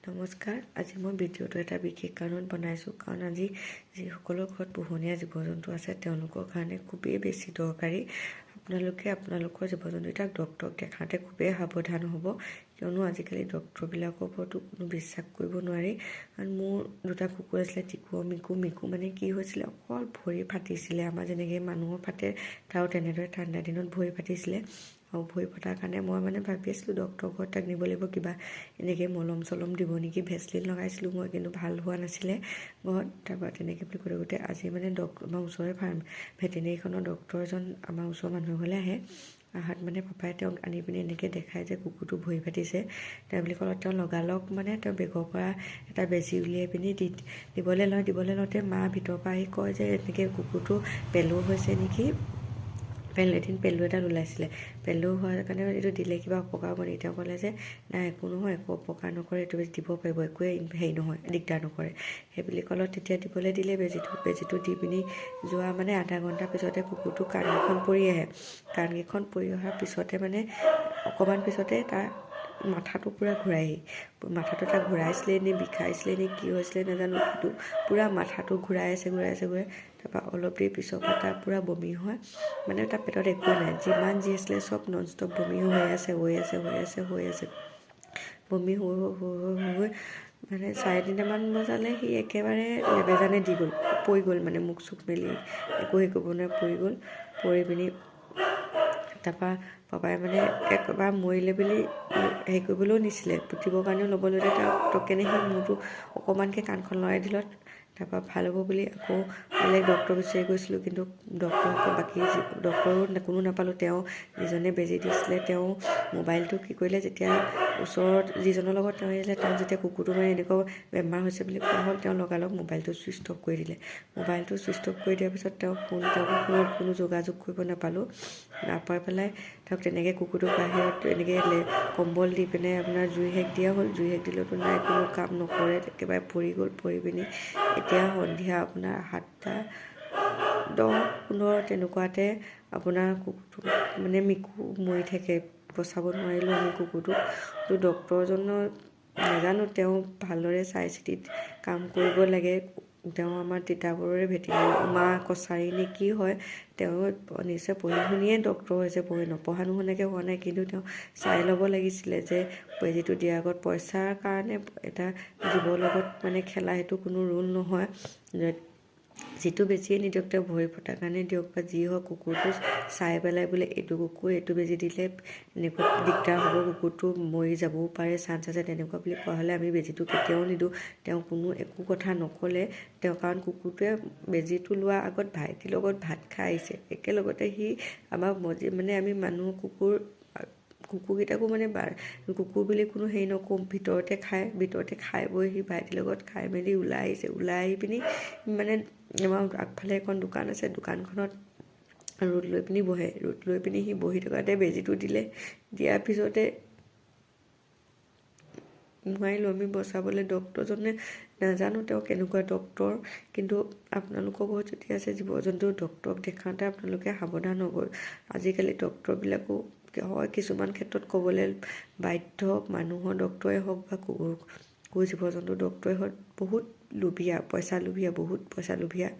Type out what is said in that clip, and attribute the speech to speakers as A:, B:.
A: নমস্কাৰ। আজি মই ভিডিঅ'টো এটা বিশেষ কাৰণত বনাইছোঁ, কাৰণ আজি যিসকলৰ ঘৰত পোহনীয়া জীৱ জন্তু আছে তেওঁলোকৰ কাৰণে খুবেই বেছি দৰকাৰী আপোনালোকে আপোনালোকৰ জীৱ জন্তুকেইটাক ডক্তৰক দেখাওঁতে খুবেই সাৱধান হ'ব, কিয়নো আজিকালি ডক্তৰবিলাকৰ ওপৰতো কোনো বিশ্বাস কৰিব নোৱাৰি। কাৰণ মোৰ দুটা কুকুৰ আছিলে, টিকু আৰু মিকু মানে কি হৈছিলে, অকল ভৰি ফাটিছিলে। আমাৰ যেনেকৈ মানুহৰ ফাটে তাৰো তেনেদৰে ঠাণ্ডা দিনত ভৰি ফাটিছিলে। আৰু ভৰি ফটাৰ কাৰণে মই মানে ভাবি আছিলোঁ ডক্তৰৰ ঘৰত তাক নিব লাগিব, কিবা এনেকৈ মলম চলম দিব নেকি, ভেচলিন লগাইছিলোঁ মই, কিন্তু ভাল হোৱা নাছিলে ঘৰত। তাৰপৰা তেনেকৈ বুলি কৈ থাকোঁতে আজি মানে আমাৰ ওচৰৰে ভেটেনেৰীখনৰ ডক্তৰ এজন আমাৰ ওচৰৰ মানুহ ঘৰলৈ আহে। আহাত মানে পাপাই তেওঁক আনি পিনি এনেকৈ দেখায় যে কুকুৰটো ভৰি ফাটিছে। তেওঁ বুলি ক'লত তেওঁ লগালগ মানে তেওঁ বেগৰ পৰা এটা বেজী উলিয়াই পিনি দিবলৈ লওঁতে মা ভিতৰৰ পৰা আহি কয় যে এনেকৈ কুকুৰটো পেলু হৈছে নেকি। এদিন পেলু এডাল ওলাইছিলে, পেলু হোৱাৰ কাৰণে এইটো দিলে কিবা অপকাৰ হ'ব নেকি। তেওঁ ক'লে যে নাই, একো নহয়, একো অপকাৰ নকৰে, এইটো বেজি দিব পাৰিব, একোৱে হেৰি নহয়, দিগদাৰ নকৰে। সেই বুলি ক'লত তেতিয়া দিবলৈ দিলে বেজীটো দি পিনি যোৱা মানে আধা ঘণ্টাৰ পিছতে কুকুৰটো কাণকেইখন পৰি আহে। কাণকেইখন পৰি অহাৰ পিছতে মানে অকণমান পিছতে তাৰ মাথাটো পূৰা ঘূৰাইহি। মাথাটো তাক ঘূৰাইছিলে নি, বিষাইছিলে নি, কি হৈছিলে নাজানো, কিন্তু পূৰা মাথাটো ঘূৰাই আছে। তাৰপৰা অলপ দেৰি পিছৰ পৰা তাৰ পূৰা বমি হয়, মানে তাৰ পেটত একোৱে নাই, যিমান যি আছিলে চব নন ষ্টপ বমি হৈ আছে। বমি হৈ মানে 3:30মান বজালৈ সি একেবাৰে লেবেজানে পৰি গ'ল, মানে মুখ চুখ মেলি একো হেৰি কৰিব নোৱাৰে, পৰি পিনি তাৰপৰা পাপাই মানে একবাৰ মৰিলে বুলি হেৰি কৰিবলৈও নিছিলে, পুতিবৰ কাৰণেও ল'বলৈ দিলে। তাৰ কেনে সি মূৰটো অকণমানকৈ কাণখন লৰাই দিলত তাৰপৰা ভাল হ'ব বুলি আকৌ বেলেগ ডক্তৰ বিচাৰি গৈছিলোঁ, কিন্তু ডক্তৰো কোনো নাপালোঁ। তেওঁ যিজনে বেজী দিছিলে তেওঁ মোবাইলটো কি কৰিলে, যেতিয়া ওচৰত যিজনৰ লগত তেওঁ আহিছিলে, তেওঁ যেতিয়া কুকুৰটো মানে এনেকুৱা বেমাৰ হৈছে বুলি কোৱা হ'ল, তেওঁ লগালগ মোবাইলটো ছুইচ অফ কৰি দিলে। মোবাইলটো ছুইচ অফ কৰি দিয়াৰ পিছত তেওঁ ফোনত কোনো যোগাযোগ কৰিব নাপালোঁ। নাপাই পেলাই তেওঁক তেনেকৈ কুকুৰটোক বাহিৰত এনেকৈ কম্বল দি পিনে আপোনাৰ জুই সেক দিয়া হ'ল। জুই সেক দিলেওতো নাই, কোনো কাম নকৰে, একেবাৰে পৰি গ'ল। পৰি পিনি এতিয়া সন্ধিয়া আপোনাৰ 7:10-15 তেনেকুৱাতে আপোনাৰ কুকুৰটো মানে মিকু মৰি থাকে। বচাব নোৱাৰিলোঁ আমি কুকুৰটোক। তো ডক্তৰজনৰ নাজানো, তেওঁ ভালদৰে চাই চিতি কাম কৰিব লাগে। তেওঁ আমাৰ তিতাবৰৰে ভেটেনেৰী উমা কছাৰী নে কি হয়, তেওঁ নিশ্চয় পঢ়ি শুনিয়ে ডক্তৰ হৈছে, নপঢ়া নুশুনাকৈ হোৱা নাই, কিন্তু তেওঁ চাই ল'ব লাগিছিলে যে বেজীটো দিয়াৰ আগত পইচাৰ কাৰণে এটা জীৱৰ লগত মানে খেলা, সেইটো কোনো ৰোল নহয়। যিটো বেজিয়ে নিদিয়ক, তেওঁ ভৰি ফটাৰ কাৰণে দিয়ক বা যি হওক, কুকুৰটো চাই পেলাই বোলে এইটো কুকুৰ এইটো বেজি দিলে এনেকুৱা দিগদাৰ হ'ব, কুকুৰটো মৰি যাবও পাৰে, চান্স আছে, তেনেকুৱা বুলি কোৱা হ'লে আমি বেজীটো কেতিয়াও নিদিওঁ। তেওঁ একো কথা নক'লে, কাৰণ কুকুৰটোৱে বেজীটো লোৱাৰ আগত ভাইটিৰ লগত ভাত খাই আহিছে। একেলগতে সি আমাৰ মানে আমি মানুহ কুকুৰকেইটাকো মানে কুকুৰ বুলি কোনো হেৰি নকওঁ, ভিতৰতে খাই বৈ সি ভাইটিৰ লগত খাই মেলি ওলাই আহিছে। ওলাই আহি পিনি মানে আমাৰ আগফালে এখন দোকান আছে, দোকানখনত ৰ'দ লৈ পিনি বহে। ৰ'দ লৈ পিনি সি বহি থকাতে বেজীটো দিলে। দিয়াৰ পিছতে নোৱাৰিলোঁ আমি বচাবলৈ। ডক্তৰজনে নাজানো তেওঁ কেনেকুৱা ডক্তৰ, কিন্তু আপোনালোকৰ ঘৰত যদি আছে জীৱ জন্তু, ডক্তৰক দেখাওঁতে আপোনালোকে সাৱধান হ'ব। আজিকালি ডক্তৰবিলাকো হয় কিছুমান ক্ষেত্ৰত ক'বলৈ বাধ্য, মানুহৰ ডক্তৰে হওক বা কুকুৰ জীৱ জন্তু ডক্তৰে হওক, বহুত লোভীয়া, বহুত পইচা লোভীয়া।